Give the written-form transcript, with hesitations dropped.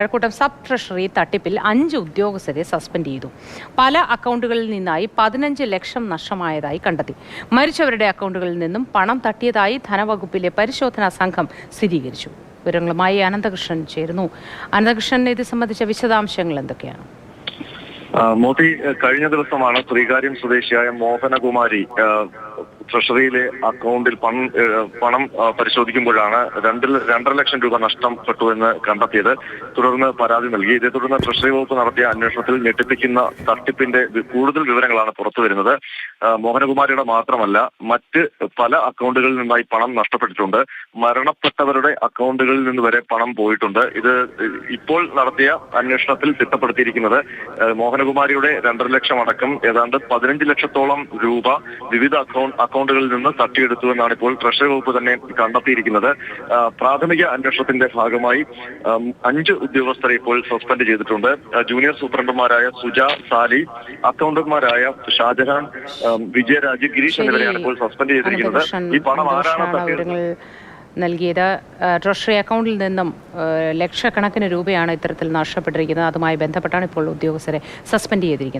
Kazhakkoottam sub treasury തട്ടിപ്പിൽ 5 ഉദ്യോഗസ്ഥരെ suspend ചെയ്തു. പല അക്കൗണ്ടുകളിൽ നിന്നായി 15 ലക്ഷം നഷ്ടമായതായി കണ്ടെത്തി. മരിച്ചവരുടെ അക്കൗണ്ടുകളിൽ നിന്നും പണം തട്ടിയതായി ധനവകുപ്പിലെ പരിശോധനാ സംഘം സ്ഥിരീകരിച്ചു. വിവരങ്ങളുമായി അനന്തകൃഷ്ണൻ ചേരുന്നു. അനന്തകൃഷ്ണൻ, ഇത് സംബന്ധിച്ച വിശദാംശങ്ങൾ എന്തൊക്കെയാണ്? മോദി കഴിഞ്ഞ ദിവസമാണ് ശ്രീകാര്യം സ്വദേശിയായ മോഹനകുമാരി ട്രഷറിയിലെ അക്കൗണ്ടിൽ പണം പരിശോധിക്കുമ്പോഴാണ് 2.5 ലക്ഷം രൂപ നഷ്ടപ്പെട്ടു എന്ന് കണ്ടെത്തിയത്. തുടർന്ന് പരാതി നൽകി. ഇതേ തുടർന്ന് ട്രഷറി വകുപ്പ് നടത്തിയ അന്വേഷണത്തിൽ ഞെട്ടിപ്പിക്കുന്ന തട്ടിപ്പിന്റെ കൂടുതൽ വിവരങ്ങളാണ് പുറത്തു വരുന്നത്. മോഹനകുമാരിയുടെ മാത്രമല്ല, മറ്റ് പല അക്കൗണ്ടുകളിൽ നിന്നായി പണം നഷ്ടപ്പെട്ടിട്ടുണ്ട്. മരണപ്പെട്ടവരുടെ അക്കൗണ്ടുകളിൽ നിന്ന് വരെ പണം പോയിട്ടുണ്ട്. ഇത് ഇപ്പോൾ നടത്തിയ അന്വേഷണത്തിൽ തിട്ടപ്പെടുത്തിയിരിക്കുന്നത് മോഹനകുമാരിയുടെ 2.5 ലക്ഷം അടക്കം ഏതാണ്ട് 15 ലക്ഷത്തോളം രൂപ വിവിധ അക്കൗണ്ടുകളിൽ നിന്ന് തട്ടിയെടുത്തു എന്നാണ് ഇപ്പോൾ ട്രഷറി വകുപ്പ് തന്നെ കണ്ടെത്തിയിരിക്കുന്നത്. പ്രാഥമിക അന്വേഷണത്തിന്റെ ഭാഗമായി 5 ഉദ്യോഗസ്ഥരെ ഇപ്പോൾ സസ്പെൻഡ് ചെയ്തിട്ടുണ്ട്. ജൂനിയർ സൂപ്രണ്ടുമാരായ സുജ, സാലി, അക്കൗണ്ടന്റുമാരായ ഷാജഹാൻ, വിജയരാജ്, ഗിരീഷ് എന്നിവരെയാണ് ഇപ്പോൾ സസ്പെൻഡ് ചെയ്തിരിക്കുന്നത്. ഈ പണം ആരാണ് നൽകിയത്? ട്രഷറി അക്കൗണ്ടിൽ നിന്നും ലക്ഷക്കണക്കിന് രൂപയാണ് ഇത്തരത്തിൽ നഷ്ടപ്പെട്ടിരിക്കുന്നത്. അതുമായി ബന്ധപ്പെട്ടാണ് ഇപ്പോൾ ഉദ്യോഗസ്ഥരെ സസ്പെൻഡ് ചെയ്തിരിക്കുന്നത്.